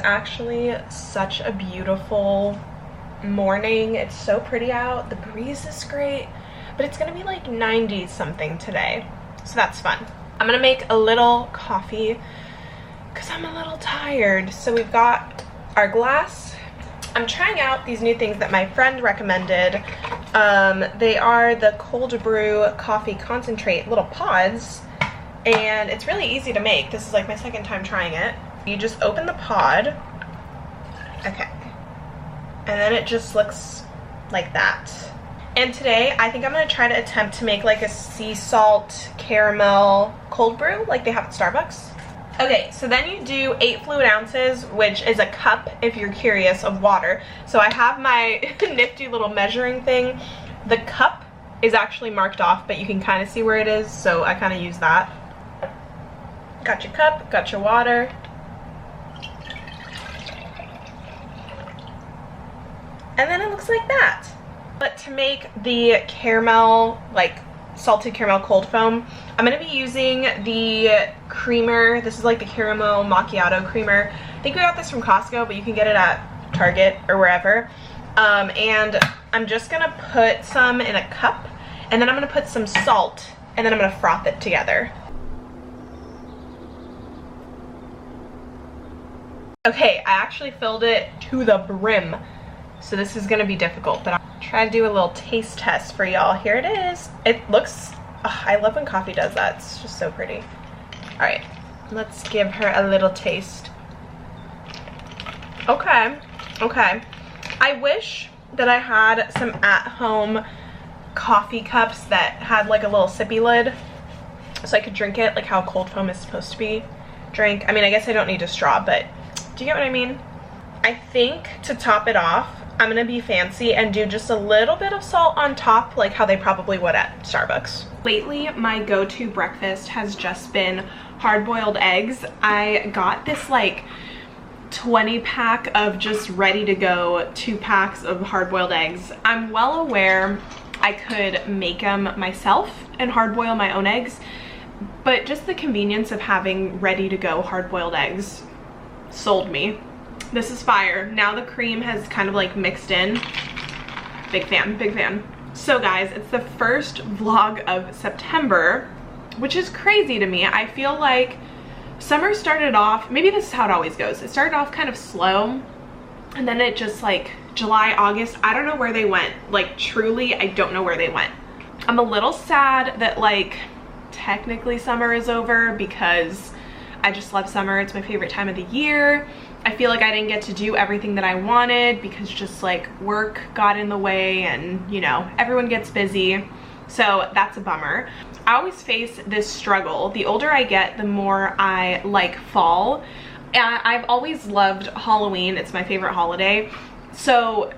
actually such a beautiful morning. It's so pretty out. The breeze is great, but it's gonna be like 90 something today, so that's fun. I'm gonna make a little coffee because I'm a little tired. So we've got our glass. I'm trying out these new things that my friend recommended. They are the cold brew coffee concentrate little pods, and it's really easy to make. This is like my second time trying it. You just open the pod, okay, and then it just looks like that. And today I think I'm gonna try to attempt to make like a sea salt caramel cold brew like they have at Starbucks. Okay, so then you do 8 fluid ounces, which is a cup if you're curious, of water. So I have my nifty little measuring thing. The cup is actually marked off, but you can kind of see where it is, so I kind of use that. Got your cup, got your water. And then it looks like that. But to make the caramel, like salted caramel cold foam, I'm going to be using the creamer. This is like the caramel macchiato creamer. I think we got this from Costco, but you can get it at Target or wherever. And I'm just going to put some in a cup, and then I'm going to put some salt, and then I'm going to froth it together. Okay, I actually filled it to the brim, so this is gonna be difficult, but I'll try to do a little taste test for y'all. Here it is. It looks, I love when coffee does that. It's just so pretty. All right, let's give her a little taste. Okay, okay. I wish that I had some at-home coffee cups that had like a little sippy lid so I could drink it like how cold foam is supposed to be drank. I mean, I guess I don't need a straw, but do you get what I mean? I think to top it off, I'm gonna be fancy and do just a little bit of salt on top, like how they probably would at Starbucks. Lately, my go-to breakfast has just been hard-boiled eggs. I got this like 20 pack of just ready to go 2 packs of hard-boiled eggs. I'm well aware I could make them myself and hard-boil my own eggs, but just the convenience of having ready to go hard-boiled eggs sold me. This is fire. Now the cream has kind of like mixed in. Big fan, big fan. So guys, it's the first vlog of September, which is crazy to me. I feel like summer started off, maybe this is how it always goes. It started off kind of slow, and then it just like July, August, I don't know where they went. Like truly, I don't know where they went. I'm a little sad that like technically summer is over because I just love summer. It's my favorite time of the year. I feel like I didn't get to do everything that I wanted because just like work got in the way, and you know, everyone gets busy. So that's a bummer. I always face this struggle. The older I get, the more I like fall. I've always loved Halloween. It's my favorite holiday. So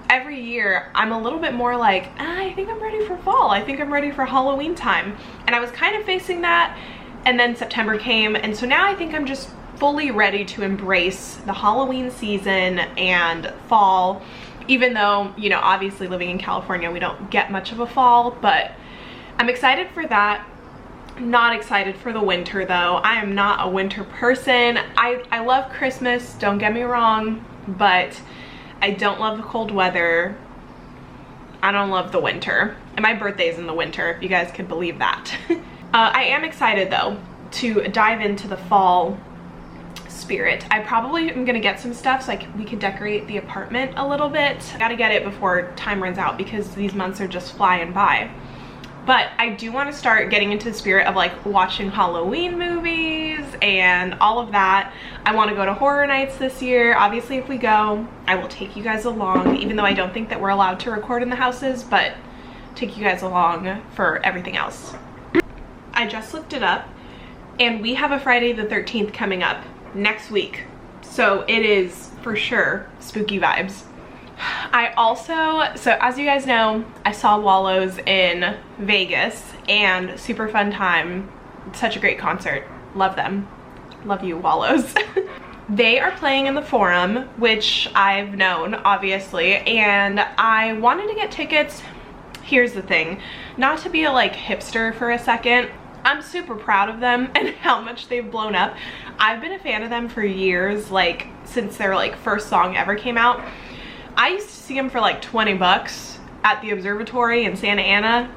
every year I'm a little bit more like, I think I'm ready for fall. I think I'm ready for Halloween time. And I was kind of facing that, and then September came, and so now I think I'm just fully ready to embrace the Halloween season and fall, even though, you know, obviously living in California, we don't get much of a fall, but I'm excited for that. Not excited for the winter though. I am not a winter person. I love Christmas, don't get me wrong, but I don't love the cold weather. I don't love the winter. And my birthday's in the winter, if you guys could believe that. I am excited though to dive into the fall spirit. I probably am gonna get some stuff so we can decorate the apartment a little bit. I gotta get it before time runs out because these months are just flying by. But I do want to start getting into the spirit of like watching Halloween movies and all of that. I want to go to horror nights this year. Obviously, if we go, I will take you guys along, even though I don't think that we're allowed to record in the houses, but take you guys along for everything else. I just looked it up, and we have a Friday the 13th coming up next week. So it is for sure spooky vibes. I also, so as you guys know, I saw Wallows in Vegas and super fun time. Such a great concert. Love them. Love you, Wallows. They are playing in the Forum, which I've known, obviously, and I wanted to get tickets. Here's the thing, not to be a like hipster for a second, I'm super proud of them and how much they've blown up. I've been a fan of them for years, like since their like first song ever came out. I used to see them for like 20 bucks at the Observatory in Santa Ana,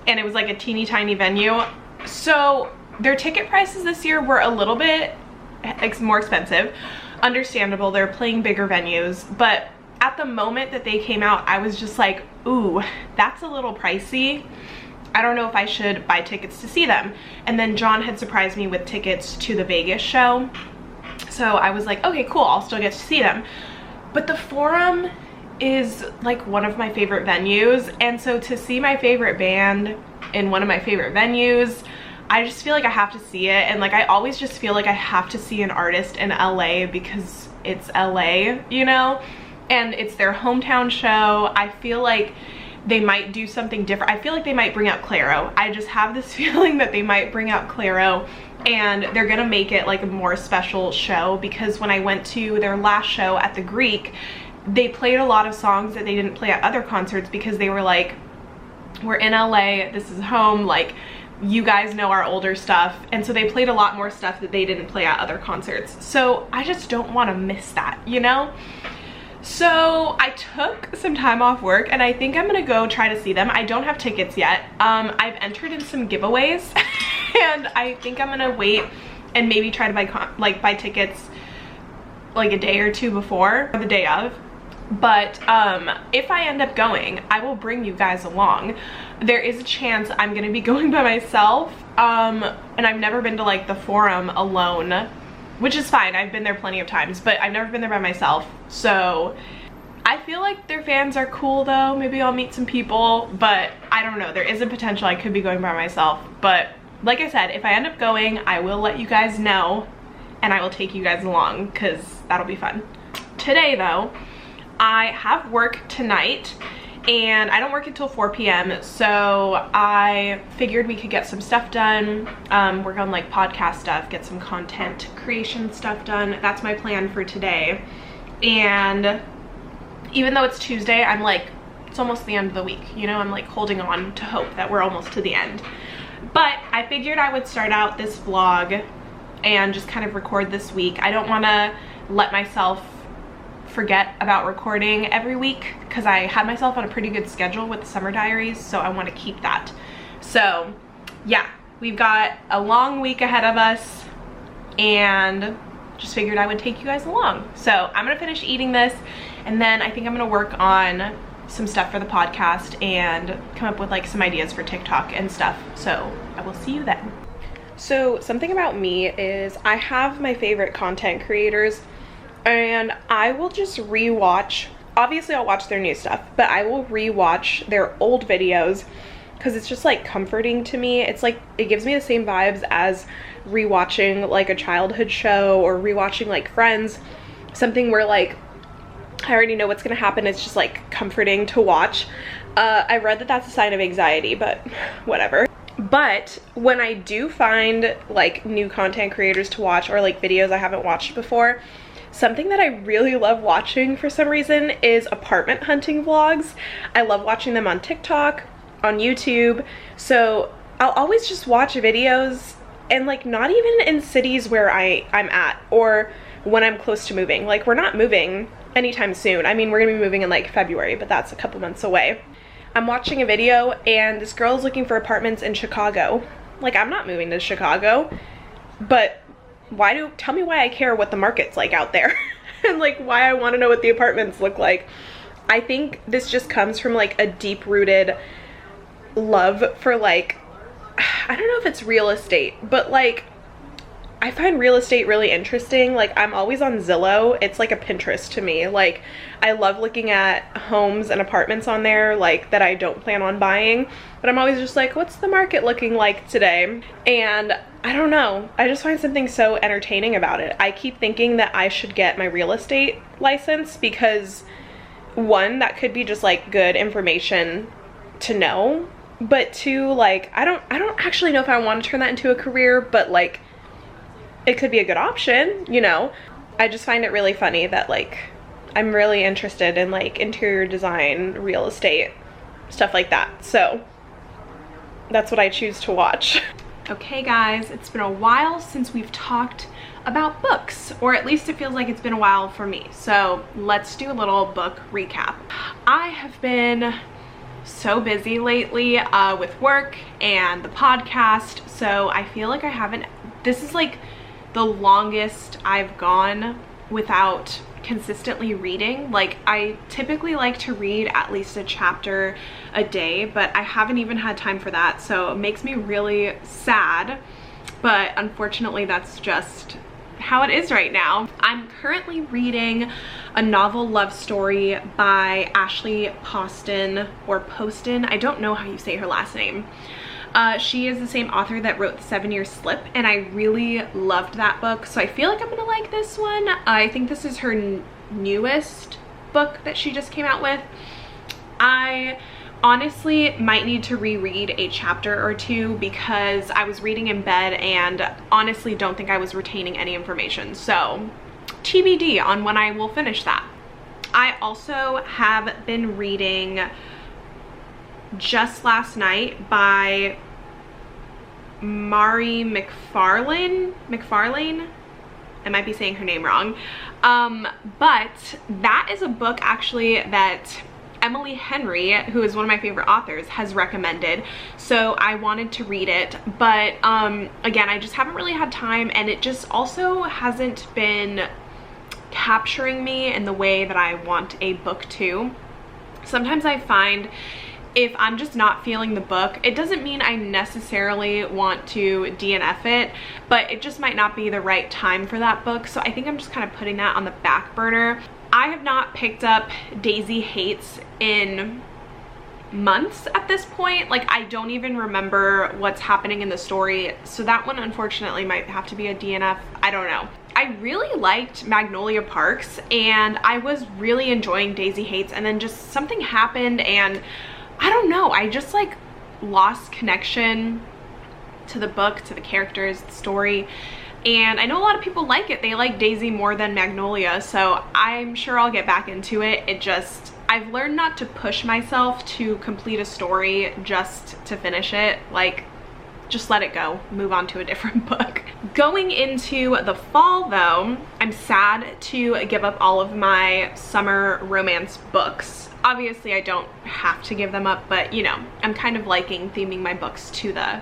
and it was like a teeny tiny venue. So their ticket prices this year were a little bit more expensive. Understandable, they're playing bigger venues, but at the moment that they came out, I was just like, ooh, that's a little pricey. I don't know if I should buy tickets to see them. And then John had surprised me with tickets to the Vegas show. So I was like, okay, cool, I'll still get to see them. But the Forum is like one of my favorite venues. And so to see my favorite band in one of my favorite venues, I just feel like I have to see it. And like, I always just feel like I have to see an artist in LA because it's LA, you know? And it's their hometown show. I feel like they might do something different. I feel like they might bring out Clairo. I just have this feeling that they might bring out Clairo, and they're gonna make it like a more special show, because when I went to their last show at the Greek, they played a lot of songs that they didn't play at other concerts because they were like, we're in LA, this is home, like you guys know our older stuff. And so they played a lot more stuff that they didn't play at other concerts. So I just don't want to miss that, you know? So I took some time off work and I think I'm gonna go try to see them. I don't have tickets yet. I've entered in some giveaways and I think I'm gonna wait and maybe try to buy tickets like a day or two before, or the day of. But if I end up going, I will bring you guys along. There is a chance I'm gonna be going by myself, and I've never been to like the Forum alone, which is fine. I've been there plenty of times, but I've never been there by myself. So I feel like their fans are cool though. Maybe I'll meet some people, but I don't know. There is a potential I could be going by myself. But like I said, if I end up going, I will let you guys know and I will take you guys along because that'll be fun. Today though, I have work tonight and I don't work until 4 p.m. so I figured we could get some stuff done, work on like podcast stuff, get some content creation stuff done. That's my plan for today. And even though it's Tuesday, I'm like, it's almost the end of the week, you know? I'm like holding on to hope that we're almost to the end. But I figured I would start out this vlog and just kind of record this week. I don't want to let myself forget about recording every week because I had myself on a pretty good schedule with the summer diaries, so I want to keep that. So yeah, we've got a long week ahead of us and just figured I would take you guys along. So I'm gonna finish eating this and then I think I'm gonna work on some stuff for the podcast and come up with like some ideas for TikTok and stuff. So I will see you then. So something about me is I have my favorite content creators and I will just rewatch. Obviously I'll watch their new stuff, but I will rewatch their old videos because it's just like comforting to me. It's like, it gives me the same vibes as rewatching like a childhood show or rewatching like Friends, something where like I already know what's gonna happen. It's just like comforting to watch. I read that that's a sign of anxiety, but whatever. But when I do find like new content creators to watch or like videos I haven't watched before, something that I really love watching for some reason is apartment hunting vlogs. I love watching them on TikTok, on YouTube. So I'll always just watch videos and like not even in cities where I'm at or when I'm close to moving. Like we're not moving anytime soon. I mean, we're gonna be moving in like February, but that's a couple months away. I'm watching a video and this girl is looking for apartments in Chicago. Like I'm not moving to Chicago, but tell me why I care what the market's like out there and like why I want to know what the apartments look like. I think this just comes from like a deep-rooted love for like, I don't know if it's real estate, but like I find real estate really interesting. Like I'm always on Zillow. It's like a Pinterest to me. Like I love looking at homes and apartments on there like that I don't plan on buying, but I'm always just like, what's the market looking like today? And I don't know, I just find something so entertaining about it. I keep thinking that I should get my real estate license because one, that could be just like good information to know, but two, like I don't actually know if I want to turn that into a career, but like it could be a good option, you know? I just find it really funny that like I'm really interested in like interior design, real estate, stuff like that. So that's what I choose to watch. Okay guys, it's been a while since we've talked about books, or at least it feels like it's been a while for me. So let's do a little book recap. I have been so busy lately with work and the podcast, so I feel like this is like the longest I've gone without consistently reading. Like, I typically like to read at least a chapter a day, but I haven't even had time for that, so it makes me really sad, but unfortunately that's just how it is right now. I'm currently reading a novel love story by Ashley Poston, or Poston, I don't know how you say her last name. She is the same author that wrote The 7-Year Slip, and I really loved that book, so I feel like I'm gonna like this one. I think this is her newest book that she just came out with. I honestly might need to reread a chapter or two because I was reading in bed and honestly don't think I was retaining any information, so TBD on when I will finish that. I also have been reading Just Last Night by Mari McFarlane. I might be saying her name wrong. But that is a book actually that Emily Henry, who is one of my favorite authors, has recommended. So I wanted to read it, but again, I just haven't really had time, and it just also hasn't been capturing me in the way that I want a book to. Sometimes I find if I'm just not feeling the book, it doesn't mean I necessarily want to DNF it, but it just might not be the right time for that book. So I think I'm just kind of putting that on the back burner. I have not picked up Daisy Hates in months at this point. Like, I don't even remember what's happening in the story. So that one unfortunately might have to be a DNF. I don't know. I really liked Magnolia Parks and I was really enjoying Daisy Hates, and then just something happened and I don't know, I just like lost connection to the book, to the characters, the story. And I know a lot of people like it. They like Daisy more than Magnolia, so I'm sure I'll get back into it. I've learned not to push myself to complete a story just to finish it. Like, just let it go, move on to a different book. Going into the fall though, I'm sad to give up all of my summer romance books. Obviously I don't have to give them up, but you know, I'm kind of liking theming my books to the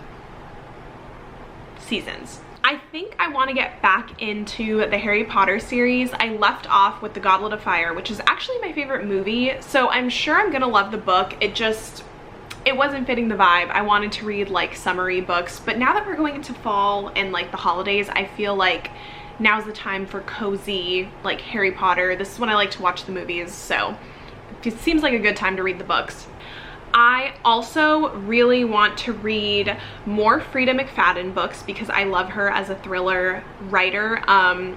seasons. I think I want to get back into the Harry Potter series. I left off with The Goblet of Fire, which is actually my favorite movie, so I'm sure I'm gonna love the book. It wasn't fitting the vibe. I wanted to read like summery books, but now that we're going into fall and like the holidays, I feel like now's the time for cozy like Harry Potter. This is when I like to watch the movies, so it seems like a good time to read the books. I also really want to read more Frida McFadden books because I love her as a thriller writer.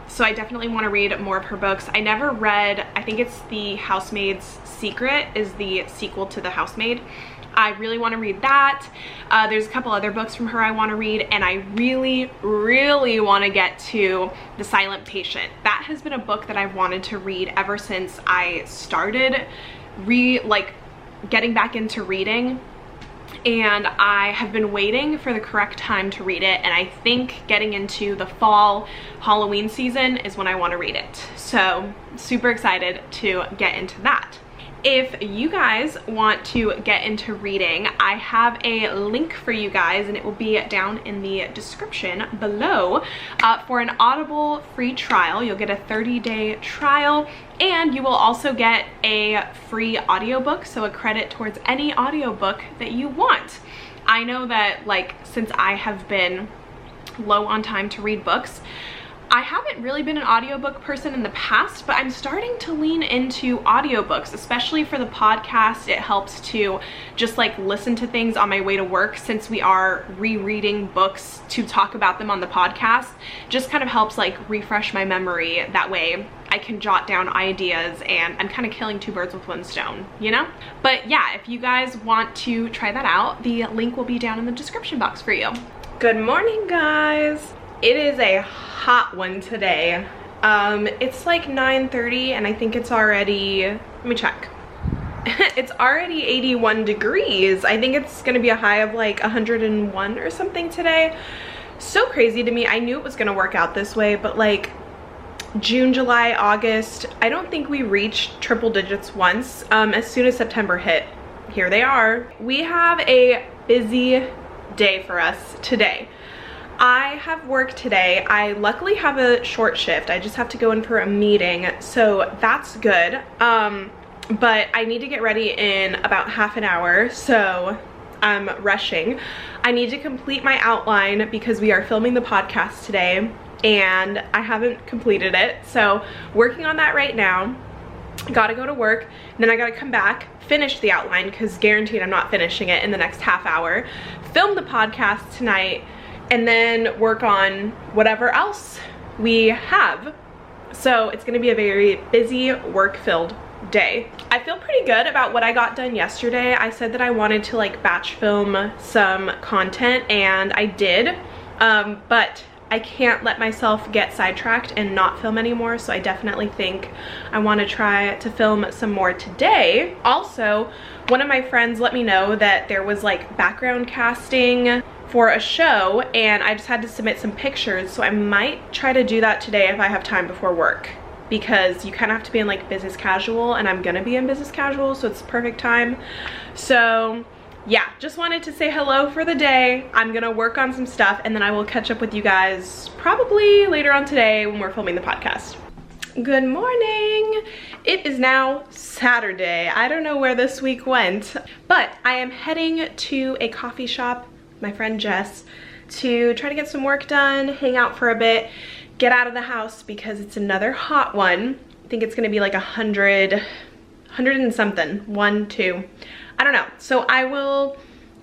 So I definitely want to read more of her books. I never read, I think it's The Housemaid's Secret is the sequel to The Housemaid. I really want to read that. There's a couple other books from her I want to read, and I really want to get to The Silent Patient. That has been a book that I've wanted to read ever since I started getting back into reading, and I have been waiting for the correct time to read it, and I think getting into the fall Halloween season is when I want to read it. So super excited to get into that. If you guys want to get into reading, I have a link for you guys, and it will be down in the description below for an Audible free trial. You'll get a 30-day trial, and you will also get a free audiobook, so a credit towards any audiobook that you want. I know that, like, since I have been low on time to read books, I haven't really been an audiobook person in the past, but I'm starting to lean into audiobooks, especially for the podcast. It helps to just like listen to things on my way to work, since we are rereading books to talk about them on the podcast. Just kind of helps like refresh my memory. That way I can jot down ideas, and I'm kind of killing two birds with one stone, you know? But yeah, if you guys want to try that out, the link will be down in the description box for you. Good morning, guys. It is a hot one today. It's like 9:30 and I think it's already, let me check. It's already 81 degrees. I think it's gonna be a high of like 101 or something today. So crazy to me. I knew it was gonna work out this way, but like June, July, August, I don't think we reached triple digits once. As soon as September hit, here they are. We have a busy day for us today. I have work today. I luckily have a short shift. I just have to go in for a meeting, so that's good. But I need to get ready in about half an hour, so I'm rushing. I need to complete my outline because we are filming the podcast today and I haven't completed it. So working on that right now. Gotta go to work, then I gotta come back, finish the outline because guaranteed I'm not finishing it in the next half hour, film the podcast tonight, and then work on whatever else we have. So it's gonna be a very busy, work-filled day. I feel pretty good about what I got done yesterday. I said that I wanted to like batch film some content and I did, but I can't let myself get sidetracked and not film anymore, so I definitely think I want to try to film some more today. Also, one of my friends let me know that there was like background casting for a show and I just had to submit some pictures, so I might try to do that today if I have time before work, because you kind of have to be in like business casual and I'm gonna be in business casual, so it's perfect time. So yeah, just wanted to say hello for the day. I'm gonna work on some stuff and then I will catch up with you guys probably later on today when we're filming the podcast. Good morning. It is now Saturday. I don't know where this week went, but I am heading to a coffee shop with my friend Jess to try to get some work done, hang out for a bit, get out of the house because it's another hot one. I think it's gonna be like 100 and something, 1, 2. I don't know. So I will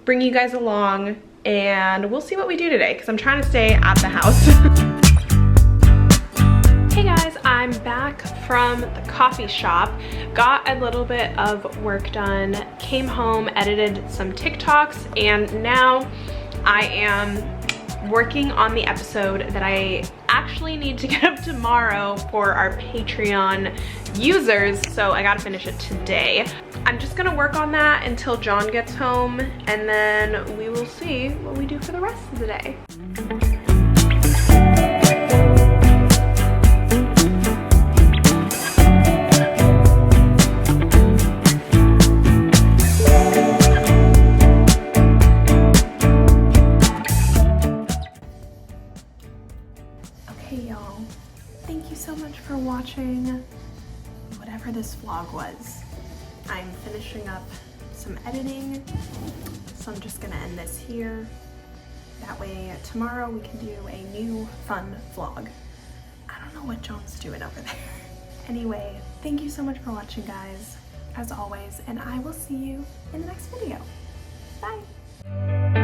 bring you guys along and we'll see what we do today because I'm trying to stay at the house. Hey guys, I'm back from the coffee shop. Got a little bit of work done, came home, edited some TikToks, and now I am working on the episode that I actually need to get up tomorrow for our Patreon users, so I gotta finish it today. I'm just gonna work on that until John gets home, and then we will see what we do for the rest of the day. Okay, y'all, thank you so much for watching whatever this vlog was. I'm finishing up some editing, so I'm just gonna end this here. That way tomorrow we can do a new fun vlog. I don't know what John's doing over there. Anyway, thank you so much for watching, guys, as always, and I will see you in the next video. Bye.